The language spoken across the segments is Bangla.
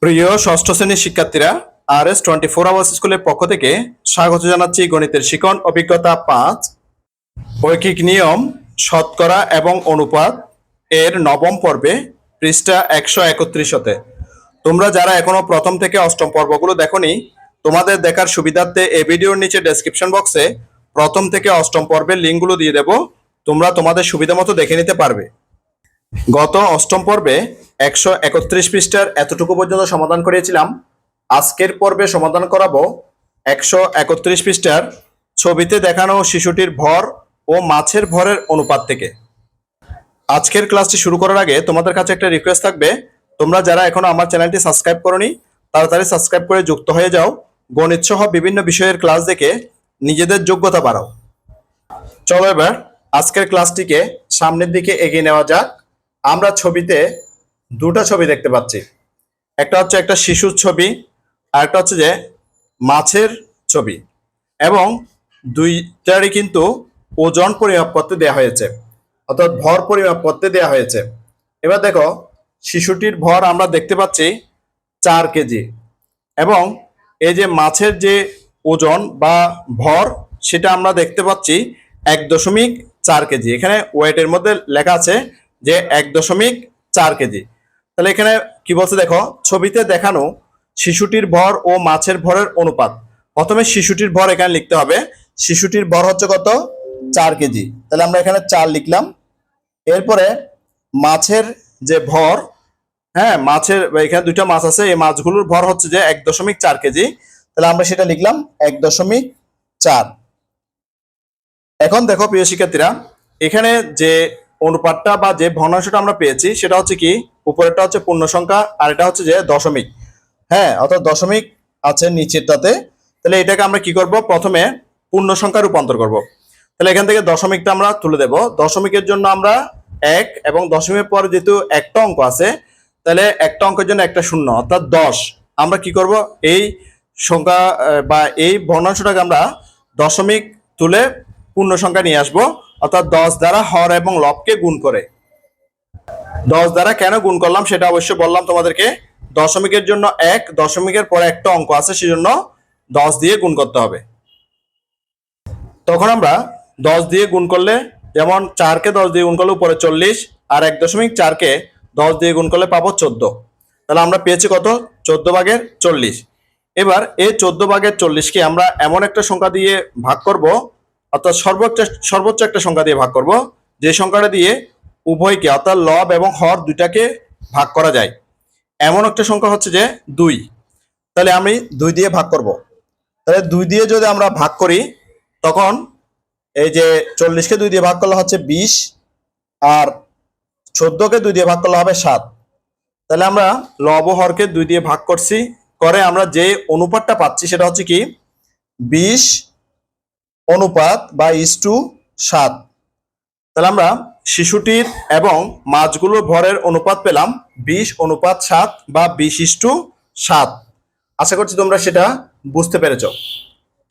প্রিয় ষষ্ঠ শ্রেণীর শিক্ষার্থীরা, RS24 স্কুলের পক্ষ থেকে স্বাগত জানাচ্ছি গণিতের শিখন অভিজ্ঞতা 5 ঐকিক নিয়ম, শতকরা এবং অনুপাত এর নবম পর্বে পৃষ্ঠা 131-তে। তোমরা যারা এখনো প্রথম থেকে অষ্টম পর্বগুলো দেখোনি, তোমাদের দেখার সুবিধার্থে এই ভিডিওর নিচে ডেসক্রিপশন বক্সে প্রথম থেকে অষ্টম পর্বের লিঙ্কগুলো দিয়ে দেব, তোমরা তোমাদের সুবিধা মতো দেখে নিতে পারবে। গত অষ্টম পর্বে 131 পৃষ্ঠার এতটুকু পর্যন্ত সমাধান করিয়েছিলাম। আজকের পর্বে সমাধান করাবো 131 পৃষ্ঠার ছবিতে দেখানো শিশুটির ভর ও মাছের ভরের অনুপাত থেকে। আজকের ক্লাসটি শুরু করার আগে তোমাদের কাছে একটা রিকোয়েস্ট থাকবে, তোমরা যারা এখনো আমার চ্যানেলটি সাবস্ক্রাইব করোনি তাড়াতাড়ি সাবস্ক্রাইব করে যুক্ত হয়ে যাও। গণিত সহ বিভিন্ন বিষয়ের ক্লাস দেখে নিজেদের যোগ্যতা বাড়াও। চলো এবার আজকের ক্লাসটিকে সামনের দিকে এগিয়ে নেওয়া যাক। আমরা ছবিতে দুটো ছবি দেখতে পাচ্ছি, একটা হচ্ছে একটা শিশুর ছবি আর একটা হচ্ছে যে মাছের ছবি, এবং দুইটারই কিন্তু ওজন পরিমাপ করতে দেওয়া হয়েছে, অর্থাৎ ভর পরিমাপ করতে দেওয়া হয়েছে। এবার দেখো, শিশুটির ভর আমরা দেখতে পাচ্ছি 4 কেজি, এবং এই যে মাছের যে ওজন বা ভর সেটা আমরা দেখতে পাচ্ছি 1.4 কেজি। এখানে ওয়েটের মধ্যে লেখা আছে যে 1.4 কেজি। তাহলে এখানে কি বলছে দেখো, ছবিতে দেখানো শিশুটির ভর ও মাছের ভরের অনুপাত। প্রথমে শিশুটির ভর এখানে লিখতে হবে। শিশুটির ভর হচ্ছে কত? 4 কেজি। তাহলে আমরা এখানে 4 লিখলাম। এরপরে মাছের যে ভর, হ্যাঁ, মাছের এখানে দুইটা মাছ আছে, এই মাছগুলোর ভর হচ্ছে যে 1.4 কেজি। তাহলে আমরা সেটা লিখলাম 1.4। এখন দেখো প্রিয় শিক্ষার্থীরা, এখানে যে অনুপাতটা বা যে ভগ্নাংশটা আমরা পেয়েছি সেটা হচ্ছে কি, উপরেরটা হচ্ছে পূর্ণ সংখ্যা আর এটা হচ্ছে যে দশমিক। হ্যাঁ, অর্থাৎ দশমিক আছে নিচেরটাতে। তাহলে এটাকে আমরা কি করব, প্রথমে পূর্ণ সংখ্যা রূপান্তর করব। তাহলে এখান থেকে দশমিকটা আমরা তুলে দেব। দশমিকের জন্য আমরা 1, এবং দশমিকের পরে যেহেতু একটা অঙ্ক আছে, তাহলে একটা অঙ্কের জন্য একটা শূন্য, অর্থাৎ 10। আমরা কি করব, এই সংখ্যা বা এই ভগ্নাংশটাকে আমরা দশমিক তুলে পূর্ণ সংখ্যা নিয়ে আসবো, অর্থাৎ 10 দ্বারা হর এবং লবকে গুণ করে। 10 দ্বারা কেন গুণ করলাম সেটা অবশ্যই বললাম তোমাদেরকে। দশমিকের জন্য 1, দশমিকের পরে একটা অঙ্ক আছে, সেজন্য 10 দিয়ে গুণ করতে হবে। তখন আমরা 10 দিয়ে গুণ করলে, যেমন 4কে 10 দিয়ে গুণ করলে উপরে 40, আর 1.4কে 10 দিয়ে গুণ করলে পাবো 14। তাহলে আমরা পেয়েছি কত? 14/40। এবার এই 14/40কে আমরা এমন একটা সংখ্যা দিয়ে ভাগ করব, অর্থাৎ সর্বোচ্চ একটা সংখ্যা দিয়ে ভাগ করব, যে সংখ্যাটা দিয়ে উভয়কে, অর্থাৎ লব এবং হর দুইটাকে ভাগ করা যায়। এমন একটা সংখ্যা হচ্ছে যে 2। তাহলে আমি 2 দিয়ে ভাগ করব। তাহলে 2 দিয়ে যদি আমরা ভাগ করি, তখন এই যে 40কে 2 দিয়ে ভাগ করলে হচ্ছে 20, আর 14কে 2 দিয়ে ভাগ করলে হবে 7। তাহলে আমরা লব হরকে 2 দিয়ে ভাগ করছি, করে আমরা যে অনুপাতটা পাচ্ছি সেটা হচ্ছে কি 20 অনুপাত বা 7। তাহলে আমরা শিশুটির এবং মাছগুলোর ভরের অনুপাত পেলাম 20:7 বা 20:7। আশা করছি তোমরা সেটা বুঝতে পেরেছ।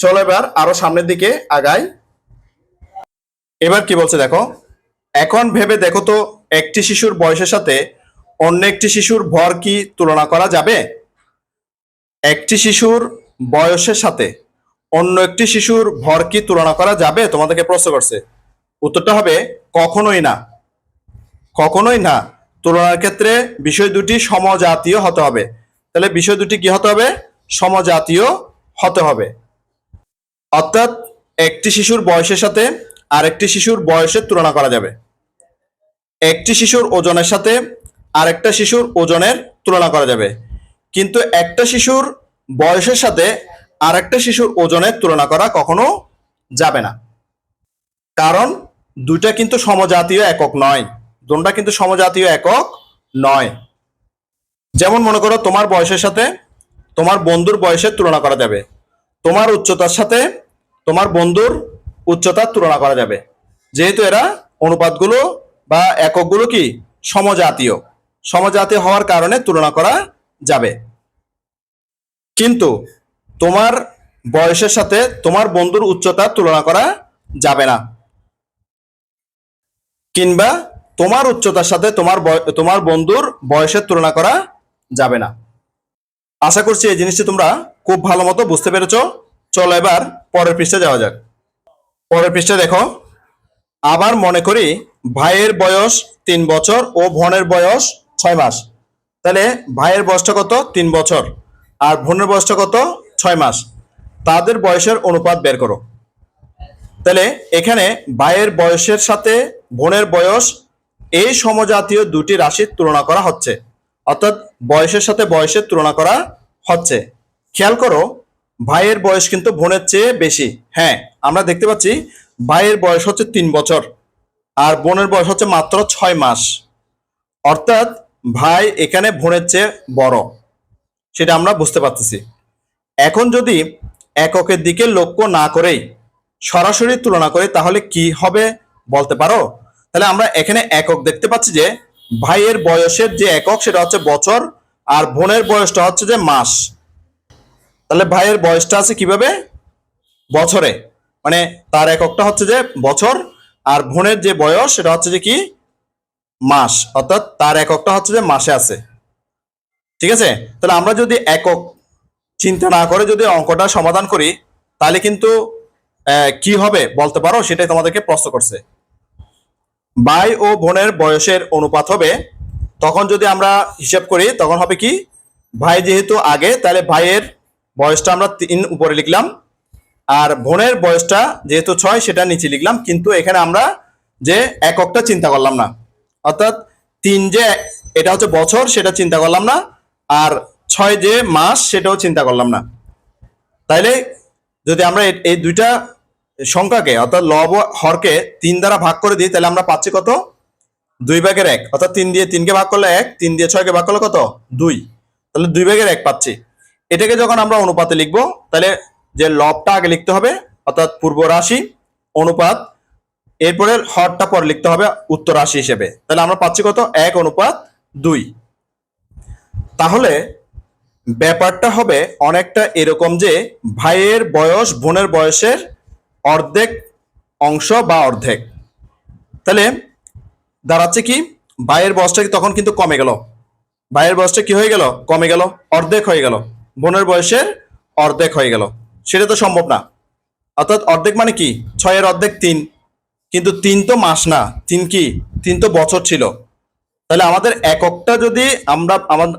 চলো এবার আরো সামনের দিকে আগাই। এবার কি বলছে দেখো, এখন ভেবে দেখো তো, একটি শিশুর বয়সের সাথে অন্য একটি শিশুর ভর কি তুলনা করা যাবে? একটি শিশুর বয়সের সাথে অন্য একটি শিশুর ভর কি তুলনা করা যাবে, তোমাদেরকে প্রশ্ন করছে। উত্তরটা হবে কখনোই না। কখনোই না। তুলনার ক্ষেত্রে বিষয় দুটি সমজাতীয় হতে হবে। তাহলে বিষয় দুটি কি হতে হবে? সমজাতীয় হতে হবে। অর্থাৎ একটি শিশুর বয়সের সাথে আরেকটি শিশুর বয়সের তুলনা করা যাবে। একটি শিশুর ওজনের সাথে আরেকটা শিশুর ওজনের তুলনা করা যাবে, কিন্তু একটা শিশুর বয়সের সাথে আরেকটা শিশুর ওজনের তুলনা করা কখনো যাবে না। কারণ দুইটা কিন্তু সমজাতীয় একক নয়। দুটোটা কিন্তু সমজাতীয় একক নয়। যেমন মনে করো, তোমার বয়সের সাথে তোমার বন্ধুর বয়সের তুলনা করা যাবে, তোমার উচ্চতার সাথে তোমার বন্ধুর উচ্চতার তুলনা করা যাবে, যেহেতু এরা অনুপাতগুলো বা এককগুলো কি সমজাতীয়। সমজাতীয় হওয়ার কারণে তুলনা করা যাবে। কিন্তু তোমার বয়সের সাথে তোমার বন্ধুর উচ্চতার তুলনা করা যাবে না, কিংবা তোমার উচ্চতার সাথে তোমার বন্ধুর বয়সের তুলনা করা যাবে না। আশা করছি এই জিনিসটি তোমরা খুব ভালো মতো বুঝতে পেরেছো। চলো এবার পরের পৃষ্ঠায় যাওয়া যাক। পরের পৃষ্ঠায় দেখো, আবার মনে করি ভাইয়ের বয়স 3 বছর ও বোনের বয়স 6 মাস। তাহলে ভাইয়ের বয়সটা কত? 3 বছর। আর বোনের বয়সটা কত? 6 মাস। তাদের বয়সের অনুপাত বের করো। তাহলে এখানে ভাইয়ের বয়সের সাথে বোনের বয়স এই সমজাতীয় দুটি রাশির তুলনা করা হচ্ছে, অর্থাৎ বয়সের সাথে বয়সের তুলনা করা হচ্ছে। খেয়াল করো, ভাইয়ের বয়স কিন্তু বোনের চেয়ে বেশি। হ্যাঁ, আমরা দেখতে পাচ্ছি ভাইয়ের বয়স হচ্ছে 3 বছর আর বোনের বয়স হচ্ছে মাত্র 6 মাস। অর্থাৎ ভাই এখানে বোনের চেয়ে বড়, সেটা আমরা বুঝতে পারতেছি। এখন যদি এককের দিকে লক্ষ্য না করেই সরাসরি তুলনা করি তাহলে কি হবে বলতে পারো? তাহলে আমরা এখানে একক দেখতে পাচ্ছি যে ভাইয়ের বয়সের যে একক সেটা হচ্ছে বছর আর বোনের বয়সটা হচ্ছে যে মাস। তাহলে ভাইয়ের বয়সটা আছে কিভাবে? বছরে, মানে তার এককটা হচ্ছে যে বছর, আর বোনের যে বয়স সেটা হচ্ছে যে কি? মাস। অর্থাৎ তার এককটা হচ্ছে যে মাসে আছে। ঠিক আছে? তাহলে আমরা যদি একক চিন্তা না করে যদি অঙ্কটা সমাধান করি তাহলে কিন্তু কি হবে বলতে পারো? সেটাই তোমাদেরকে প্রশ্ন করছে। ভাই ও বোনের বয়সের অনুপাত হবে, তখন যদি আমরা হিসাব করি তখন হবে কি? ভাই যেহেতু আগে, তাহলে ভাইয়ের বয়সটা আমরা 3 উপরে লিখলাম, আর বোনের বয়সটা যেহেতু 6 সেটা নিচে লিখলাম। কিন্তু এখানে আমরা যে এককটা চিন্তা করলাম না, অর্থাৎ 3 যে এটা হচ্ছে বছর সেটা চিন্তা করলাম না, আর 6 যে মাস সেটাও চিন্তা করলাম না। তাইলে যদি আমরা এই দুইটা সংখ্যাকে অর্থাৎ লব ও হরকে 3 দ্বারা ভাগ করে দিই তাহলে আমরা পাচ্ছি কত? 2/1। অর্থাৎ 3 দিয়ে 3 কে ভাগ করলে 1, 3 দিয়ে 6 কে ভাগ করলে কত? 2। তাহলে 2/1 পাচ্ছি। এটাকে যখন আমরা অনুপাতে লিখবো তাহলে যে লবটা আগে লিখতে হবে, অর্থাৎ পূর্ব রাশি অনুপাত, এরপরে হরটা পরে লিখতে হবে উত্তর রাশি হিসেবে। তাহলে আমরা পাচ্ছি কত? 1:2। তাহলে ব্যাপারটা হবে অনেকটা এরকম যে ভাইয়ের বয়স বোনের বয়সের অর্ধেক অংশ বা অর্ধেক। তাহলে দাঁড়াচ্ছে কি? ভাইয়ের বয়সটা তখন কিন্তু কমে গেল। ভাইয়ের বয়সটা কি হয়ে গেল? কমে গেল, অর্ধেক হয়ে গেল। বোনের বয়সের অর্ধেক হয়ে গেল। সেটা তো সম্ভব না। অর্থাৎ অর্ধেক মানে কি? 6-এর অর্ধেক 3। কিন্তু 3 তো মাস না, 3 কি? 3 তো বছর ছিল। তাহলে আমাদের এককটা যদি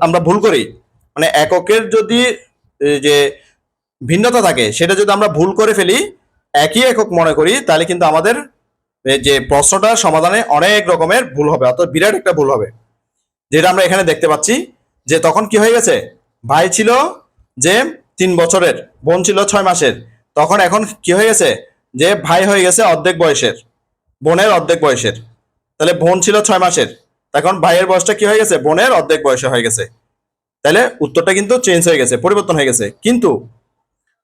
আমরা ভুল করি, মানে এককের যদি যে ভিন্নতা থাকে সেটা যদি আমরা ভুল করে ফেলি, একই একক মনে করি, তাহলে কিন্তু আমাদের যে প্রশ্নটা সমাধানে অনেক রকমের ভুল হবে, অর্থাৎ বিরাট একটা ভুল হবে। যেটা আমরা এখানে দেখতে পাচ্ছি যে তখন কি হয়ে গেছে? ভাই ছিল যে 3 বছরের, বোন ছিল 6 মাসের। তখন এখন কি হয়ে গেছে? যে ভাই হয়ে গেছে অর্ধেক বয়সের, বোনের অর্ধেক বয়সের। তাহলে বোন ছিল 6 মাসের, এখন ভাইয়ের বয়সটা কি হয়ে গেছে? বোনের অর্ধেক বয়সে হয়ে গেছে। তাহলে উত্তরটা কিন্তু চেঞ্জ হয়ে গেছে, পরিবর্তন হয়ে গেছে। কিন্তু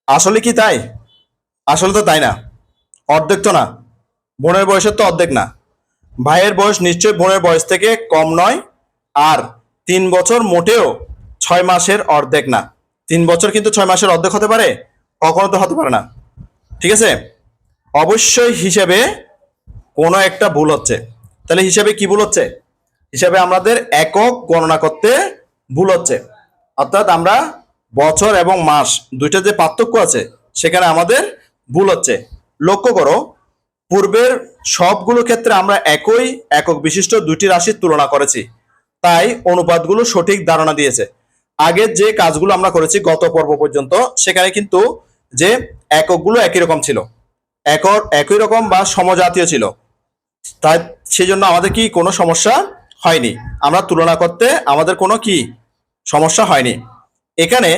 আসলে কি তাই? আসলে তো তাই না। অর্ধেক তো না, বোনের বয়সের তো অর্ধেক না। ভাইয়ের বয়স নিশ্চয়ই বোনের বয়স থেকে কম নয়। আর 3 বছর মোটেও 6 মাসের অর্ধেক না। 3 বছর কিন্তু 6 মাসের অর্ধেক হতে পারে? কখনো তো হতে পারে না। ঠিক আছে? অবশ্যই হিসেবে কোনো একটা ভুল হচ্ছে। তাহলে হিসাবে কি ভুল হচ্ছে? হিসাবে আমাদের একক গণনা করতে ভুল হচ্ছে। অর্থাৎ আমরা বছর এবং মাস দুইটা যে পার্থক্য আছে সেখানে আমাদের ভুল হচ্ছে। লক্ষ্য করো, পূর্বের সবগুলো ক্ষেত্রে আমরা একই একক বিশিষ্ট দুটি রাশির তুলনা করেছি, তাই অনুপাতগুলো সঠিক ধারণা দিয়েছে। আগের যে কাজগুলো আমরা করেছি গত পর্ব পর্যন্ত, সেখানে কিন্তু যে এককগুলো একই রকম ছিল, একই রকম বা সমজাতীয় ছিল, তাই সেই জন্য আমাদের কি কোনো সমস্যা হয়নি। আমরা তুলনা করতে আমাদের কোনো কি সমস্যা হয়নি। এখানে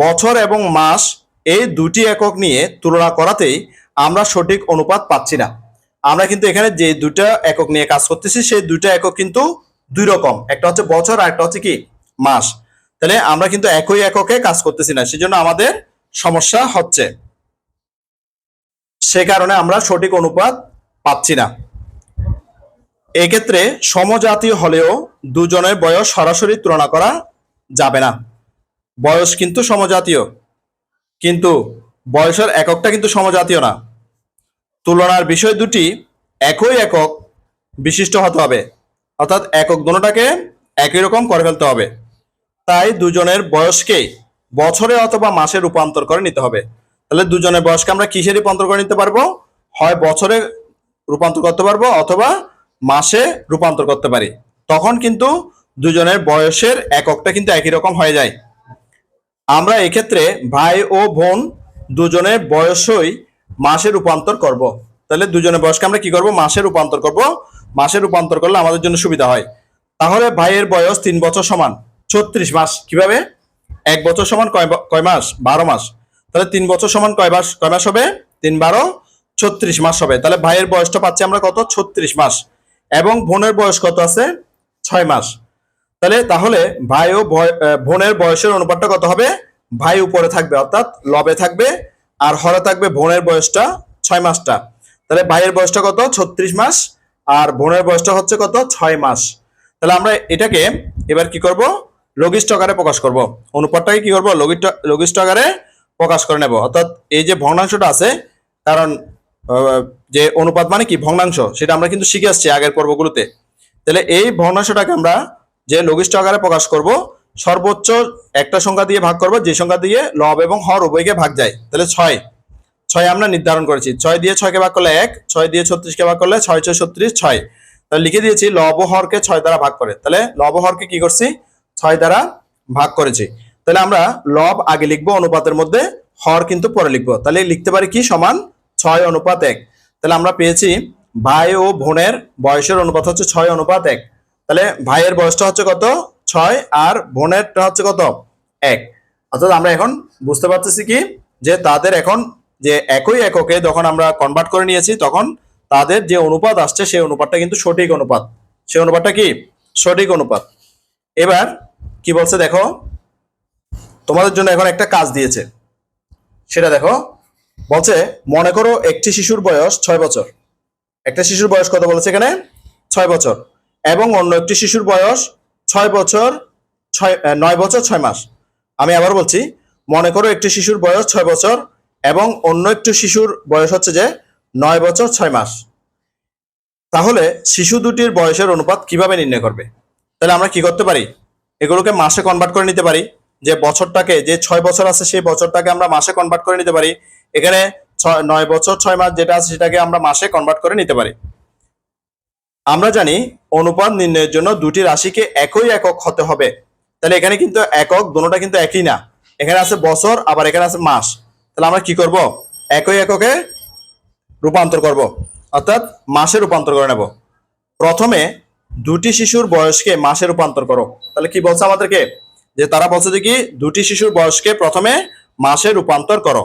বছর এবং মাস এই দুটি একক নিয়ে তুলনা করাতেই আমরা সঠিক অনুপাত পাচ্ছি না। আমরা কিন্তু এখানে যে দুটা একক নিয়ে কাজ করতেছি সেই দুটা একক কিন্তু দুই রকম, একটা হচ্ছে বছর আর একটা হচ্ছে কি মাস। তাহলে আমরা কিন্তু একই এককে কাজ করতেছি না, সেজন্য আমাদের সমস্যা হচ্ছে। সে কারণে আমরা সঠিক অনুপাত পাচ্ছি না। এক্ষেত্রে সমজাতীয় হলেও দুজনের বয়স সরাসরি তুলনা করা যাবে না। বয়স কিন্তু সমজাতীয়, কিন্তু বয়সের এককটা কিন্তু সমজাতীয় না। তুলনার বিষয় দুটি একই একক বিশিষ্ট হতে হবে, অর্থাৎ একক দুটোটাকে একই রকম করে ফেলতে হবে। তাই দুজনের বয়সকে বছরে অথবা মাসে রূপান্তর করে নিতে হবে। তাহলে দুজনের বয়সকে আমরা কিসে রূপান্তর করে নিতে পারবো? হয় বছরে রূপান্তর করতে পারবো অথবা মাসে রূপান্তর করতে পারি। তখন কিন্তু দুজনের বয়সের এককটা কিন্তু একই রকম হয়ে যায়। আমরা এক্ষেত্রে ভাই ও বোন দুজনের বয়সই মাসে রূপান্তর করব। তাহলে দুজনের বয়সকে আমরা কি করব? মাসে রূপান্তর করব। মাসে রূপান্তর করলে আমাদের জন্য সুবিধা হয়। তাহলে ভাইয়ের বয়স 3 বছর সমান 36 মাস। কিভাবে? 1 বছর সমান কয় মাস? 12 মাস। তাহলে 3 বছর সমান কয় মাস হবে? 3 12 36 মাস হবে। তাহলে ভাইয়ের বয়সটা পাচ্ছি আমরা কত? 36 মাস। এবং বোনের বয়স কত আছে? 6 মাস। তাহলে ভাই ও বোনের বয়সের অনুপাতটা কত হবে? ভাই উপরে থাকবে অর্থাৎ লবে থাকবে, আর হরে থাকবে বোনের বয়সটা 6 মাসটা। তাহলে ভাইয়ের বয়সটা কত? 36 মাস, আর বোনের বয়সটা হচ্ছে কত? 6 মাস। তাহলে আমরা এটাকে এবার কি করব? লঘিষ্ঠ আকারে প্রকাশ করব। অনুপাতটাকে কি করব? লঘিষ্ঠ আকারে প্রকাশ করে নেব। অর্থাৎ এই যে ভগ্নাংশটা আছে, কারণ যে অনুপাত মানে কি ভগ্নাংশ, সেটা আমরা কিন্তু শিখে আসছি আগের পর্বগুলোতে। তাহলে এই ভগ্নাংশটাকে আমরা যে লঘিষ্ঠ আকারে প্রকাশ করব, সর্বোচ্চ একটা সংখ্যা দিয়ে ভাগ করব যে সংখ্যা দিয়ে লব এবং হর উভয়কে ভাগ যায়। তাহলে 6 আমরা নির্ধারণ করেছি। 6 দিয়ে 6 কে ভাগ করলে 1, 6 দিয়ে 36 কে ভাগ করলে 6 6 36 6। তাহলে লিখে দিয়েছি লব ও হরকে 6 দ্বারা ভাগ করে। তাহলে লব ও হরকে কি করছি? 6 দ্বারা ভাগ করেছি। তাহলে আমরা লব আগে লিখবো অনুপাতের মধ্যে, হর কিন্তু পরে লিখবো। তাহলে লিখতে পারি কি? সমান 6:1। তাহলে আমরা পেয়েছি ভাই ও বোনের বয়সের অনুপাত হচ্ছে 6:1। তাহলে ভাইয়ের বয়সটা হচ্ছে কত? 6, আর বোনেরটা হচ্ছে কত? 1। অর্থাৎ আমরা এখন বুঝতে পারতেছি কি যে তাদের এখন যে একই এককে যখন আমরা কনভার্ট করে নিয়েছি, তখন তাদের যে অনুপাত আসছে সেই অনুপাতটা কিন্তু সঠিক অনুপাত। সেই অনুপাতটা কি? সঠিক অনুপাত। এবার কি বলছে দেখো, তোমাদের জন্য এখন একটা কাজ দিয়েছে, সেটা দেখো। বলছে মনে করো একটি শিশুর বয়স 6 বছর। একটা শিশুর বয়স কত বলেছে এখানে? 6 বছর। এবং অন্য একটি শিশুর বয়স 6 বছর 9 বছর 6 মাস। আমি আবার বলছি, মনে করো একটি শিশুর বয়স 6 বছর এবং অন্য একটি শিশুর বয়স হচ্ছে যে 9 বছর 6 মাস। তাহলে শিশু দুটির বয়সের অনুপাত কিভাবে নির্ণয় করবে? তাহলে আমরা কি করতে পারি? এগুলোকে মাসে কনভার্ট করে নিতে পারি। যে বছরটাকে, যে 6 বছর আছে সেই বছরটাকে আমরা মাসে কনভার্ট করে নিতে পারি। এখানে 9 বছর 6 মাস যেটা আছে সেটাকে আমরা মাসে কনভার্ট করে নিতে পারি। আমরা জানি অনুপাত নির্ণয়ের জন্য দুটি রাশিকে একই একক হতে হবে। তাহলে এখানে কিন্তু একক দুটোটা কিন্তু একই না। এখানে আছে বছর, আবার এখানে আছে মাস। তাহলে আমরা কি করব? একই এককে রূপান্তর করব, অর্থাৎ মাসে রূপান্তর করে নেব। প্রথমে দুটি শিশুর বয়সকে মাসে রূপান্তর করো। তাহলে কি বলছে আমাদেরকে? যে তারা বলছে যে কি দুটি শিশুর বয়সকে প্রথমে মাসে রূপান্তর করো।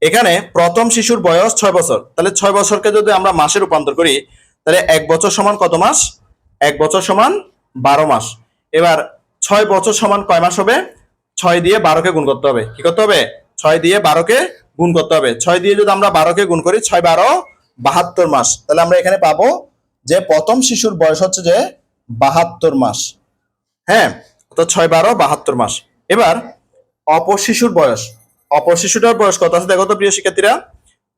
এখানে প্রথম শিশুর বয়স 6 বছর। তাহলে 6 বছরকে যদি আমরা মাসে রূপান্তর করি, তাহলে 1 বছর সমান কত মাস? 1 বছর সমান 12 মাস। এবার 6 বছর সমান কয় মাস হবে? 6 দিয়ে 12কে গুণ করতে হবে। কি করতে হবে? 6 দিয়ে 12কে গুণ করতে হবে। 6 দিয়ে যদি আমরা 12কে গুণ করি, 6 12 72 মাস। তাহলে আমরা এখানে পাবো যে প্রথম শিশুর বয়স হচ্ছে যে 72 মাস। হ্যাঁ, তো 6 12 72 মাস। এবার অপর শিশুর বয়স, অপর শিশুটার বয়স কত আছে দেখো তো প্রিয় শিক্ষার্থীরা?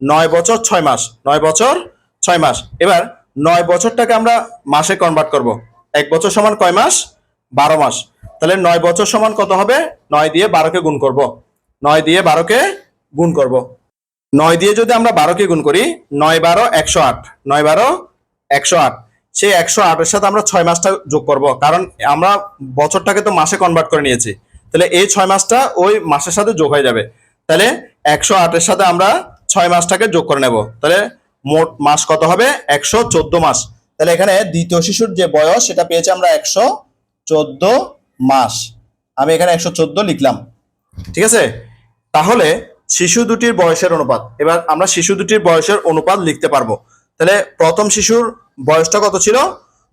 9 বছর 6 মাস। 9 বছর 6 মাস। এবার 9 বছরটাকে আমরা মাসে কনভার্ট করব। 1 বছর সমান কয় মাস? 12 মাস। তাহলে 9 বছর সমান কত হবে? 9 দিয়ে 12কে গুণ করব। 9 দিয়ে 12কে গুণ করব। 9 দিয়ে যদি আমরা 12কে গুণ করি, 9 12 108। 9 12 108। সেই 108 এর সাথে আমরা 6 মাসটা যোগ করব, কারণ আমরা বছরটাকে তো মাসে কনভার্ট করে নিয়েছি। তাহলে এই 6 মাসটা ওই মাসের সাথে যোগ হয়ে যাবে। তাহলে 108 এর সাথে আমরা 6 মাসটাকে যোগ করে নেব। তাহলে মোট মাস কত হবে? 114 মাস। তাহলে এখানে দ্বিতীয় শিশুর যে বয়স সেটা পেয়েছি আমরা 114 মাস। আমি এখানে 114 লিখলাম। ঠিক আছে? তাহলে শিশু দুটির বয়সের অনুপাত, এবার আমরা শিশু দুটির বয়সের অনুপাত লিখতে পারবো। তাহলে প্রথম শিশুর বয়সটা কত ছিল?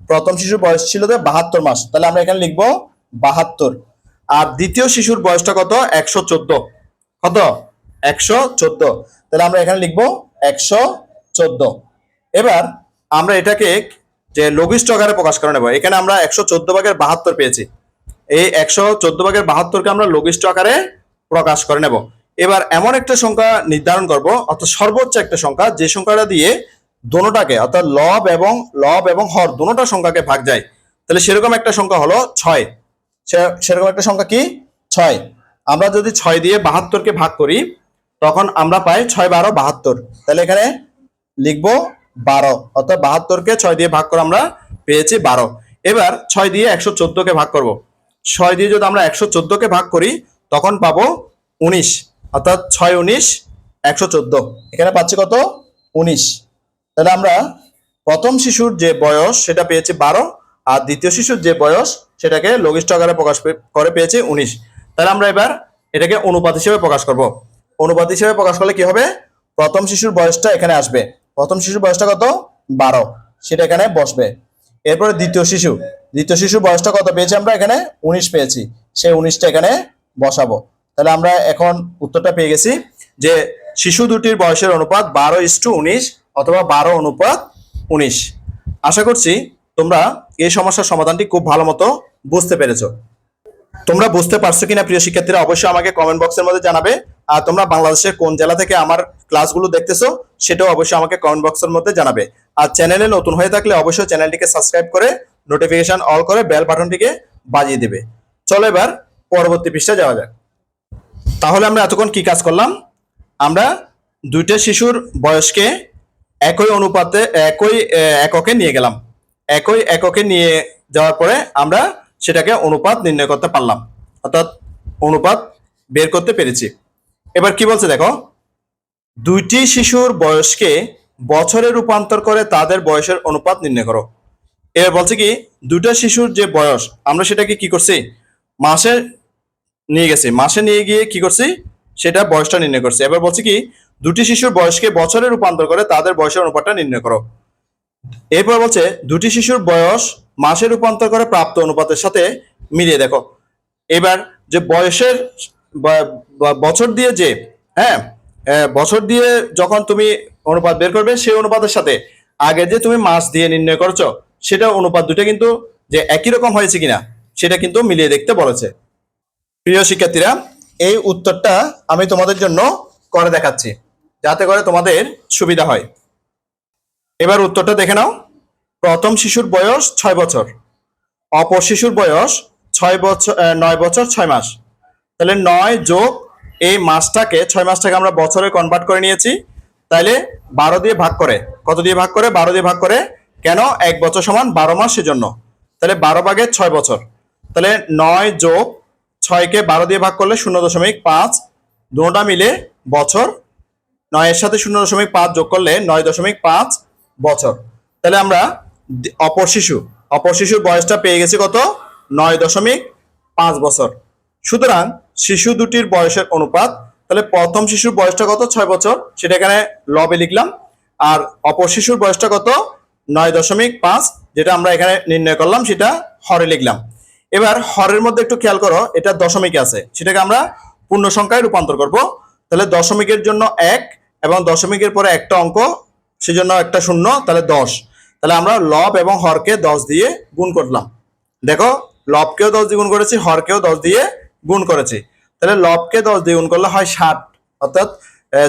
প্রথম শিশুর বয়স ছিল 72 মাস। তাহলে আমরা এখানে লিখবো 72। আর দ্বিতীয় শিশুর বয়সটা কত? 114। কত? 114। তাহলে আমরা এখানে লিখবো 114। এবার আমরা এটাকে যে লঘিষ্ঠ আকারে প্রকাশ করে নেব। এখানে আমরা 114 ভাগের 72 পেয়েছি। এই 114 ভাগের 72কে আমরা লঘিষ্ঠ আকারে প্রকাশ করে নেব। এবার এমন একটা সংখ্যা নির্ধারণ করব, অর্থাৎ সর্বোচ্চ একটা সংখ্যা, যে সংখ্যাটা দিয়ে দোনোটাকে, অর্থাৎ লব এবং হর দোনোটা সংখ্যাকে ভাগ যায়। তাহলে সেরকম একটা সংখ্যা হলো 6। সেরকম একটা সংখ্যা কি 6। আমরা যদি 6 দিয়ে 72কে ভাগ করি তখন আমরা পাই 6 12 72। তাহলে এখানে লিখবো 12, অর্থাৎ 72কে 6 দিয়ে ভাগ করে আমরা পেয়েছি 12। এবার 6 দিয়ে 114কে ভাগ করব। 6 দিয়ে যদি আমরা 114কে ভাগ করি তখন পাবো 19, অর্থাৎ 6 19 114। এখানে পাচ্ছি কত 19। তাহলে আমরা প্রথম শিশুর যে বয়স সেটা পেয়েছি 12, আর দ্বিতীয় শিশুর যে বয়স সেটাকে লঘিষ্ঠ আকারে প্রকাশ করে পেয়েছি 19। তাহলে আমরা এবার এটাকে অনুপাত হিসেবে প্রকাশ করব। অনুপাত হিসেবে প্রকাশ করলে কি হবে, প্রথম শিশুর বয়সটা এখানে আসবে। প্রথম শিশুর বয়সটা কত 12, সেটা এখানে বসবে। এরপরে দ্বিতীয় শিশুর বয়সটা কত পেয়েছি আমরা এখানে 19 পেয়েছি, সেই 19টা এখানে বসাবো। তাহলে আমরা এখন উত্তরটা পেয়ে গেছি যে শিশু দুটির বয়সের অনুপাত 12:19 অথবা 12:19। আশা করছি তোমরা এই সমস্যার সমাধানটি খুব ভালো মতো বুঝতে পেরেছো। তোমরা বুঝতে পারছো কিনা প্রিয় শিক্ষার্থীরা অবশ্যই আমাকে কমেন্ট বক্সের মধ্যে জানাবে। আর তোমরা বাংলাদেশের কোন জেলা থেকে আমার ক্লাসগুলো দেখতেছো সেটাও অবশ্যই আমাকে কমেন্ট বক্সের মধ্যে জানাবে। আর চ্যানেলে নতুন হয়ে থাকলে অবশ্যই চ্যানেলটিকে সাবস্ক্রাইব করে নোটিফিকেশন অল করে বেল বাটনটিকে বাজিয়ে দেবে। চলো এবার পরবর্তী পৃষ্ঠা যাওয়া যাক। তাহলে আমরা এতক্ষণ কি কাজ করলাম, আমরা দুইটা শিশুর বয়সকে একই অনুপাতে একই এককে নিয়ে গেলাম। একই এককে নিয়ে যাওয়ার পরে আমরা সেটাকে অনুপাত নির্ণয় করতে পারলাম, অর্থাৎ অনুপাত বের করতে পেরেছি। এবার কি বলছে দেখো, দুইটি শিশুর বয়সকে বছরে রূপান্তর করে তাদের বয়সের অনুপাত নির্ণয় করো। এবার বলছে কি দুইটা শিশুর যে বয়স আমরা সেটাকে কি করছি মাসে নিয়ে গেছি, মাসে নিয়ে গিয়ে কি করছি সেটা বয়সটা নির্ণয় করছি। এবার বলছে কি দুটি শিশুর বয়সকে বছরে রূপান্তর করে তাদের বয়সের অনুপাতটা নির্ণয় করো। এরপর বলছে দুটি শিশুর বয়স মাসে রূপান্তর করে প্রাপ্ত অনুপাতের সাথে মিলিয়ে দেখো। এবার যে বয়সের বছর দিয়ে যে বছর দিয়ে যখন তুমি অনুপাত বের করবে সেই অনুপাতের সাথে আগে যে তুমি মাস দিয়ে নির্ণয় করছো সেটা অনুপাত দুটো কিন্তু যে একই রকম হয়েছে কিনা সেটা কিন্তু মিলিয়ে দেখতে বলেছে। প্রিয় শিক্ষার্থীরা, এই উত্তরটা আমি তোমাদের জন্য করে দেখাচ্ছি যাতে করে তোমাদের সুবিধা হয়। এবার উত্তরটা দেখে নাও। প্রথম শিশুর বয়স 6 বছর, অপর শিশুর বয়স 9 বছর 6 মাস। তাহলে 9 যোগ এই মাসটাকে 6 মাসটাকে আমরা বছরে কনভার্ট করে নিয়েছি। তাহলে 12 দিয়ে ভাগ করে, কত দিয়ে ভাগ করে 12 দিয়ে ভাগ করে, কেন 1 বছর সমান 12 মাস সেজন্য। তাহলে 12 ভাগে 6 বছর। তাহলে 9 যোগ 6কে 12 দিয়ে ভাগ করলে 0.5, দুটোটা মিলে বছর। 9 এর সাথে 0.5 যোগ করলে 9.5 বছর। তাহলে আমরা অপর শিশুর বয়সটা পেয়ে গেছি কত 9.5 বছর। সুতরাং শিশু দুটির বয়সের অনুপাত, তাহলে প্রথম শিশুর বয়সটা কত 6 বছর সেটা এখানে লবে লিখলাম, আর অপর শিশুর বয়সটা কত 9.5 যেটা আমরা এখানে নির্ণয় করলাম সেটা হরে লিখলাম। এবার হরের মধ্যে একটু খেয়াল করো, এটা দশমিকে আছে, সেটাকে আমরা পূর্ণ সংখ্যায় রূপান্তর করব। তাহলে দশমিকের জন্য 1 এবং দশমিকের পরে একটা অঙ্ক সেজন্য একটা শূন্য, তাহলে 10। তাহলে আমরা লব এবং হরকে 10 দিয়ে গুণ করলাম। দেখো লবকেও 10 দিয়ে গুণ করেছি, হরকেও 10 দিয়ে গুণ করেছি। তাহলে লবকে 10 দিয়ে গুণ করলে হয় 60, অর্থাৎ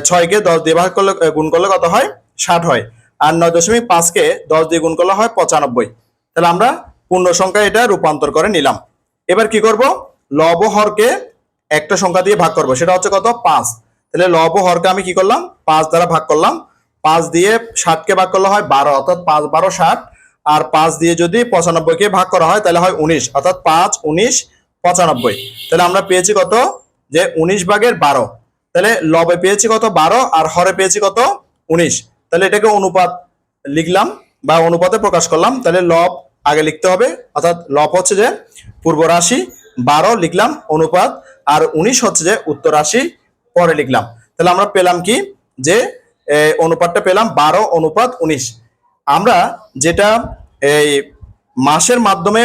6কে 10 দিয়ে ভাগ করলে গুণ করলে কত হয় 60 হয়। আর 9.5কে 10 দিয়ে গুণ করলে হয় 95। তাহলে আমরা পূর্ণ সংখ্যা এটা রূপান্তর করে নিলাম। এবার কি করব, লব ও হরকে একটা সংখ্যা দিয়ে ভাগ করব, সেটা হচ্ছে কত 5। তাহলে লব ও হরকে আমি কি করলাম 5 দ্বারা ভাগ করলাম। 5 দিয়ে 60কে ভাগ করলে হয় 12, অর্থাৎ 5 12 60। আর 5 দিয়ে যদি 95কে ভাগ করা হয় তাহলে হয় 19, অর্থাৎ 5 19 95। তাহলে আমরা পেয়েছি কত যে 19 ভাগের 12। তাহলে লবে পেয়েছি কত 12 আর হরে পেয়েছি কত 19। তাহলে এটাকে অনুপাত লিখলাম বা অনুপাতে প্রকাশ করলাম। তাহলে লব আগে লিখতে হবে, অর্থাৎ লব হচ্ছে যে পূর্ব রাশি, 12 লিখলাম অনুপাত, আর 19 হচ্ছে যে উত্তর রাশি পরে লিখলাম। তাহলে আমরা পেলাম কি যে অনুপাতটা পেলাম 12:19। আমরা যেটা এই মাসের মাধ্যমে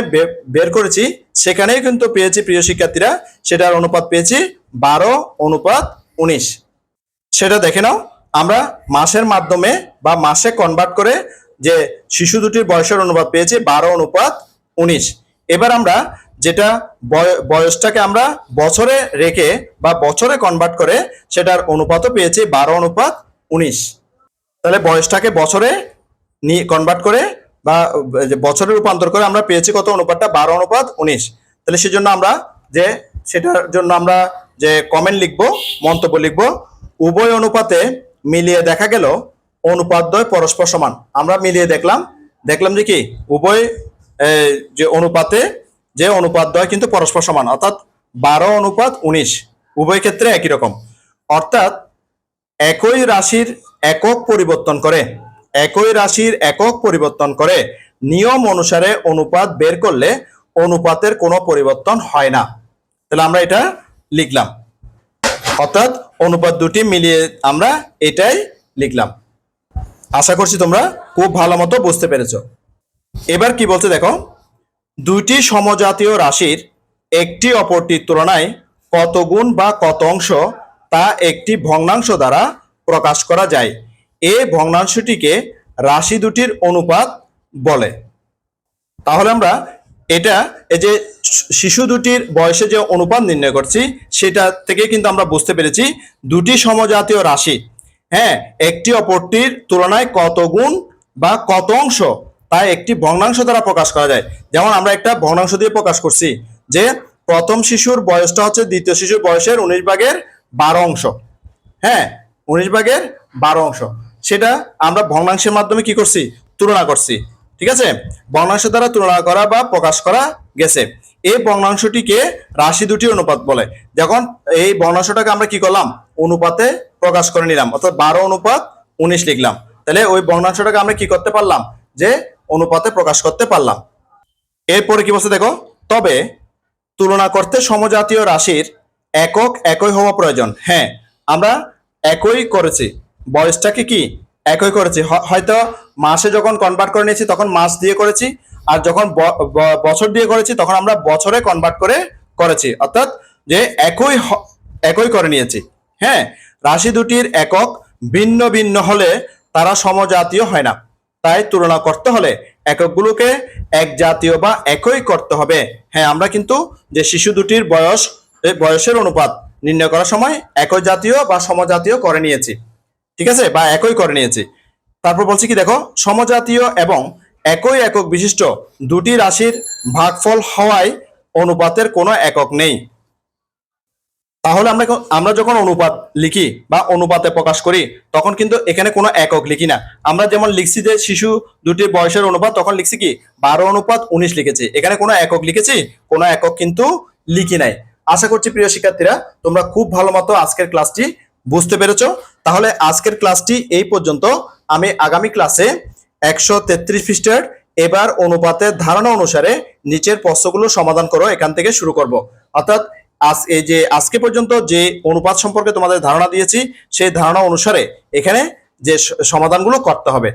বের করেছি সেখানেই কিন্তু পেয়েছি প্রিয় শিক্ষার্থীরা, সেটার অনুপাত পেয়েছি 12:19। সেটা দেখে নাও। আমরা মাসের মাধ্যমে বা মাসে কনভার্ট করে যে শিশু দুটির বয়সের অনুপাত পেয়েছি 12:19। এবার আমরা যেটা বয়সটাকে আমরা বছরে রেখে বা বছরে কনভার্ট করে সেটার অনুপাতও পেয়েছি 12:19। তাহলে বয়সটাকে বছরে নিয়ে কনভার্ট করে বা বছরে রূপান্তর করে আমরা পেয়েছি কত অনুপাতটা 12:19। তাহলে সেজন্য আমরা যে সেটার জন্য আমরা যে কমেন্ট লিখবো, মন্তব্য লিখবো, উভয় অনুপাতে মিলিয়ে দেখা গেল অনুপাতদ্বয় পরস্পর সমান। আমরা মিলিয়ে দেখলাম যে কি উভয় যে অনুপাতে যে অনুপাতদ্বয় কিন্তু পরস্পর সমান, অর্থাৎ 12:19 উভয় ক্ষেত্রে একই রকম। অর্থাৎ একই রাশির একক পরিবর্তন করে নিয়ম অনুসারে অনুপাত বের করলে অনুপাতের কোনো পরিবর্তন হয় না। তাহলে আমরা এটা লিখলাম, অর্থাৎ অনুপাত দুটি মিলিয়ে আমরা এটাই লিখলাম। আশা করছি তোমরা খুব ভালো মতো বুঝতে পেরেছো। এবার কি বলছে দেখো, দুইটি সমজাতীয় রাশির একটি অপরটির তুলনায় কত গুণ বা কত অংশ তা একটি ভগ্নাংশ দ্বারা প্রকাশ করা যায়। এই ভগ্নাংশটিকে রাশি দুটির অনুপাত বলে। তাহলে আমরা এটা এই যে শিশু দুটির বয়সে যে অনুপাত নির্ণয় করছি সেটা থেকে কিন্তু আমরা বুঝতে পেরেছি দুটি সমজাতীয় রাশি, হ্যাঁ, একটি অপরটির তুলনায় কত গুণ বা কত অংশ তা একটি ভগ্নাংশ দ্বারা প্রকাশ করা যায়। যেমন আমরা একটা ভগ্নাংশ দিয়ে প্রকাশ করছি যে প্রথম শিশুর বয়সটা হচ্ছে দ্বিতীয় শিশুর বয়সের 19/12 অংশ, হ্যাঁ, 19/12 অংশ। সেটা আমরা ভগ্নাংশের মাধ্যমে কি করছি, তুলনা করছি। ঠিক আছে, ভগ্নাংশ দ্বারা তুলনা করা বা প্রকাশ করা গেছে। এই ভগ্নাংশটিকে রাশি দুটির অনুপাত বলে। যখন এই ভগ্নাংশটাকে আমরা কি করলাম, অনুপাতে প্রকাশ করে নিলাম, অর্থাৎ 12:19 লিখলাম, তাহলে ওই ভগ্নাংশটাকে আমরা কি করতে পারলাম, যে অনুপাতে প্রকাশ করতে পারলাম। এরপরে কি বলছে দেখো, তবে তুলনা করতে সমজাতীয় রাশির একক একই হওয়া প্রয়োজন। হ্যাঁ, আমরা একই করেছি, বয়সটাকে কি একই করেছি, হয়তো মাসে যখন কনভার্ট করে নিয়েছি তখন মাস দিয়ে করেছি, আর যখন বছর দিয়ে করেছি তখন আমরা বছরে কনভার্ট করে করেছি, অর্থাৎ যে একই করে নিয়েছি। হ্যাঁ, রাশি দুটির একক ভিন্ন ভিন্ন হলে তারা সমজাতীয় হয় না, তাই তুলনা করতে হলে এককগুলোকে এক জাতীয় বা একই করতে হবে। হ্যাঁ, আমরা কিন্তু যে শিশু দুটির বয়সের অনুপাত নির্ণয় করার সময় একই জাতীয় বা সমজাতীয় করে নিয়েছি, ঠিক আছে, বা একই করে নিয়েছি। তারপর বলছি কি দেখো, সমজাতীয় এবং একই একক বিশিষ্ট দুটি রাশির ভাগফল হওয়ায় অনুপাতের কোনো একক নেই। তাহলে আমরা যখন অনুপাত লিখি বা অনুপাতে প্রকাশ করি তখন কিন্তু এখানে কোনো একক লিখি না। আমরা যেমন লিখছি যে শিশু দুটির বয়সের অনুপাত, তখন লিখছি কি 12:19 লিখেছি, এখানে কোনো একক লিখেছি, কোনো একক কিন্তু লিখি নাই। আশা করছি প্রিয় শিক্ষার্থীরা তোমরা খুব ভালো মতো আজকের ক্লাসটি বুঝতে পেরেছো। তাহলে আজকের ক্লাসটি এই পর্যন্ত। আমি আগামী ক্লাসে 133 পৃষ্ঠার এবার অনুপাতের ধারণা অনুসারে নিচের প্রশ্নগুলো সমাধান করো এখান থেকে শুরু করব। অর্থাৎ এই যে আজকে পর্যন্ত যে অনুপাত সম্পর্কে তোমাদের ধারণা দিয়েছি সেই ধারণা অনুসারে এখানে যে সমাধানগুলো করতে হবে।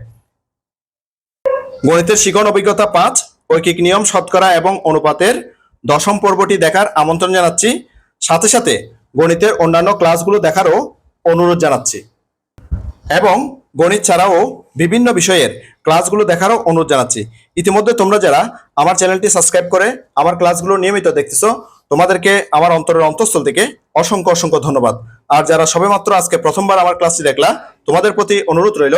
গণিতের শিখন অভিজ্ঞতা 5 ঐকিক নিয়ম, শতকরা এবং অনুপাতের 10ম পর্বটি দেখার আমন্ত্রণ জানাচ্ছি। সাথে সাথে গণিতের অন্যান্য ক্লাসগুলো দেখারও অনুরোধ জানাচ্ছি এবং গণিত ছাড়াও বিভিন্ন বিষয়ের ক্লাসগুলো দেখারও অনুরোধ জানাচ্ছি। ইতিমধ্যে তোমরা যারা আমার চ্যানেলটি সাবস্ক্রাইব করে আমার ক্লাসগুলো নিয়মিত দেখতেছো তোমাদেরকে আমার অন্তরের অন্তঃস্থল থেকে অসংখ্য অসংখ্য ধন্যবাদ। আর যারা সবেমাত্র আজকে প্রথমবার আমার ক্লাসটি দেখলা তোমাদের প্রতি অনুরোধ রইল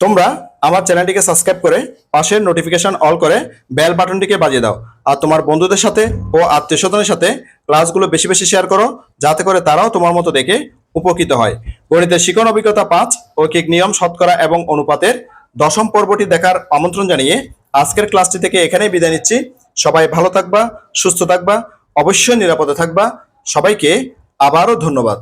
তোমরা আমার চ্যানেলটিকে সাবস্ক্রাইব করে পাশের নোটিফিকেশন অল করে বেল বাটনটিকে বাজিয়ে দাও। আর তোমার বন্ধুদের সাথে ও আত্মীয়স্বজনের সাথে ক্লাসগুলো বেশি বেশি শেয়ার করো, যাতে করে তারাও তোমার মতো দেখে উপকৃত হয়। গণিতের শিখন অভিজ্ঞতা 5 ঐকিক নিয়ম, শতকরা এবং অনুপাতের 10ম পর্বটি দেখার আমন্ত্রণ জানিয়ে আজকের ক্লাসটি থেকে এখানেই বিদায় নিচ্ছি। সবাই ভালো থাকবা, সুস্থ থাকবা, অবশ্যই নিরাপদে থাকবা। সবাইকে আবারও ধন্যবাদ।